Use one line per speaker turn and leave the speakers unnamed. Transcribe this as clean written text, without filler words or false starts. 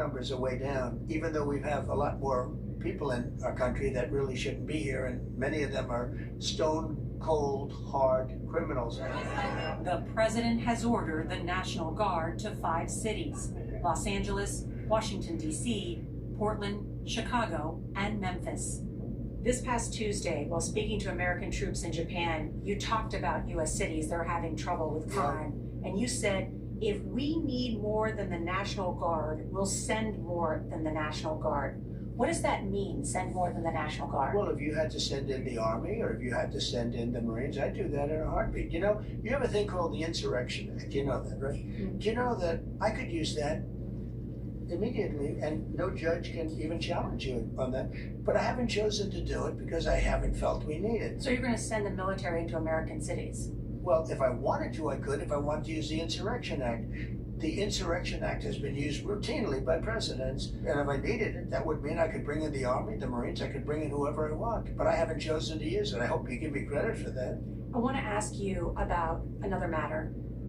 numbers are way down, even though we have a lot more people in our country that really shouldn't be here, and many of them are stone cold, hard criminals.
The president has ordered the National Guard to 5 cities: Los Angeles, Washington, D.C., Portland, Chicago, and Memphis. This past Tuesday, while speaking to American troops in Japan, you talked about U.S. cities that are having trouble with crime, and you said, if we need more than the National Guard, we'll send more than the National Guard. What does that mean, send more than the National Guard?
Well, if you had to send in the Army or if you had to send in the Marines, I'd do that in a heartbeat. You know, you have a thing called the Insurrection Act. You know that, right?
Mm-hmm.
Do you know that I could use that immediately and no judge can even challenge you on that? But I haven't chosen to do it because I haven't felt we need it.
So you're going to send the military into American cities?
Well, if I wanted to, I could. If I wanted to use the Insurrection Act. The Insurrection Act has been used routinely by presidents, and if I needed it, that would mean I could bring in the Army, the Marines, I could bring in whoever I want. But I haven't chosen to use it. I hope you give me credit for that.
I want to ask you about another matter.